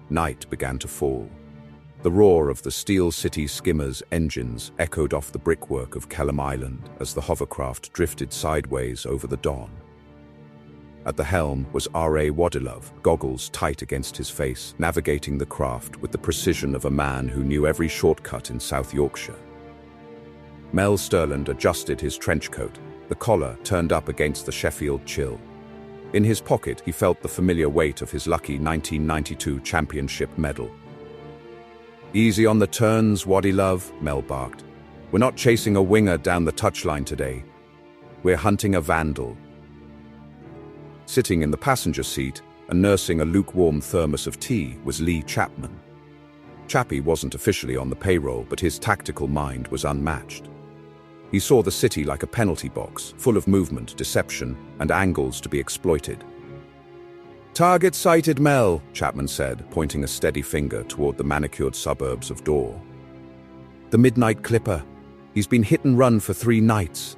night began to fall. The roar of the Steel City skimmer's engines echoed off the brickwork of Kellam Island as the hovercraft drifted sideways over the Don. At the helm was R.A. Waddilove, goggles tight against his face, navigating the craft with the precision of a man who knew every shortcut in South Yorkshire. Mel Sterland adjusted his trench coat, the collar turned up against the Sheffield chill. In his pocket, he felt the familiar weight of his lucky 1992 championship medal. "Easy on the turns, Waddilove," Mel barked. "We're not chasing a winger down the touchline today. We're hunting a vandal." Sitting in the passenger seat and nursing a lukewarm thermos of tea was Lee Chapman. Chappie wasn't officially on the payroll, but his tactical mind was unmatched. He saw the city like a penalty box, full of movement, deception, and angles to be exploited. "Target sighted, Mel," Chapman said, pointing a steady finger toward the manicured suburbs of Dor. "The Midnight Clipper. He's been hit and run for 3 nights.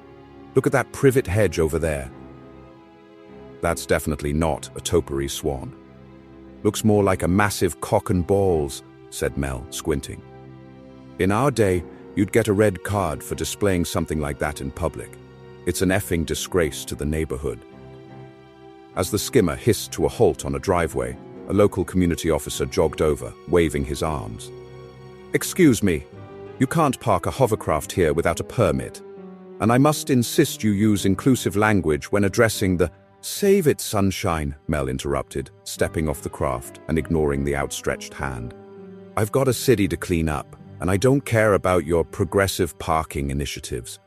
Look at that privet hedge over there." "That's definitely not a topiary swan. Looks more like a massive cock and balls," said Mel, squinting. "In our day, you'd get a red card for displaying something like that in public. It's an effing disgrace to the neighborhood." As the skimmer hissed to a halt on a driveway, a local community officer jogged over, waving his arms. "Excuse me, you can't park a hovercraft here without a permit. And I must insist you use inclusive language when addressing the—" "Save it, sunshine," Mel interrupted, stepping off the craft and ignoring the outstretched hand. "I've got a city to clean up, and I don't care about your progressive parking initiatives.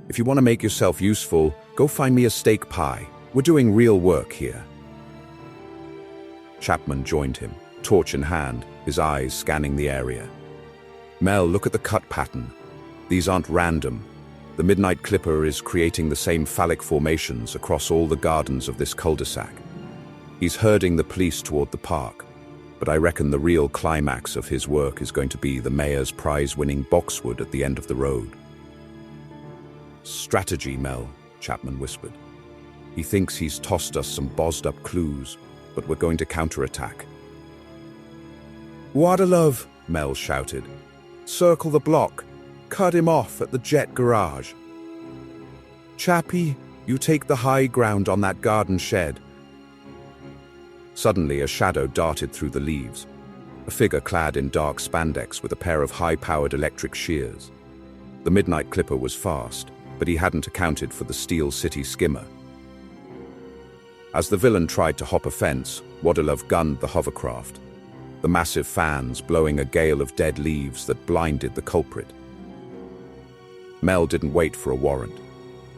If you want to make yourself useful, go find me a steak pie. We're doing real work here." Chapman joined him, torch in hand, his eyes scanning the area. "Mel, look at the cut pattern. These aren't random. The Midnight Clipper is creating the same phallic formations across all the gardens of this cul-de-sac. He's herding the police toward the park, but I reckon the real climax of his work is going to be the mayor's prize-winning boxwood at the end of the road." "Strategy, Mel," Chapman whispered. "He thinks he's tossed us some bossed-up clues, but we're going to counterattack." "Waddilove," Mel shouted. "Circle the block. Cut him off at the jet garage. Chappie, you take the high ground on that garden shed." Suddenly, a shadow darted through the leaves, a figure clad in dark spandex with a pair of high-powered electric shears. The Midnight Clipper was fast, but he hadn't accounted for the Steel City skimmer. As the villain tried to hop a fence, Waddilove gunned the hovercraft, the massive fans blowing a gale of dead leaves that blinded the culprit. Mel didn't wait for a warrant.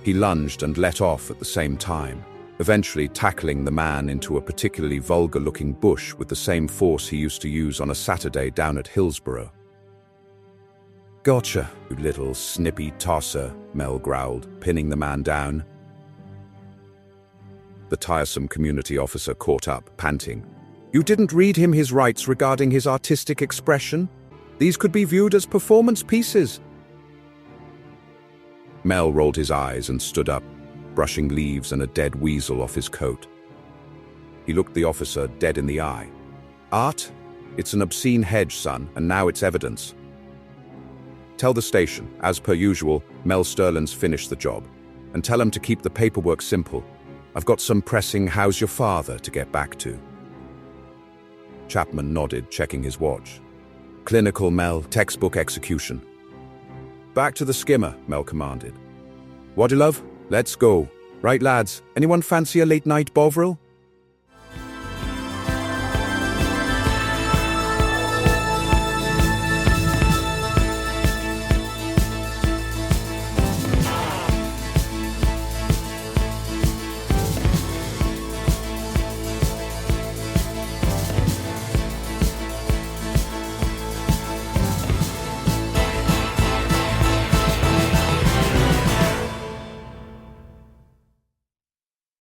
He lunged and let off at the same time, eventually tackling the man into a particularly vulgar-looking bush with the same force he used to use on a Saturday down at Hillsborough. "Gotcha, you little snippy tosser," Mel growled, pinning the man down. The tiresome community officer caught up, panting. "You didn't read him his rights regarding his artistic expression? These could be viewed as performance pieces." Mel rolled his eyes and stood up, brushing leaves and a dead weasel off his coat. He looked the officer dead in the eye. "Art? It's an obscene hedge, son, and now it's evidence. Tell the station, as per usual, Mel Sterland's finished the job, and tell him to keep the paperwork simple. I've got some pressing how's your father to get back to." Chapman nodded, checking his watch. "Clinical, Mel, textbook execution." "Back to the skimmer," Mel commanded. "Waddilove, let's go. Right, lads, anyone fancy a late-night Bovril?"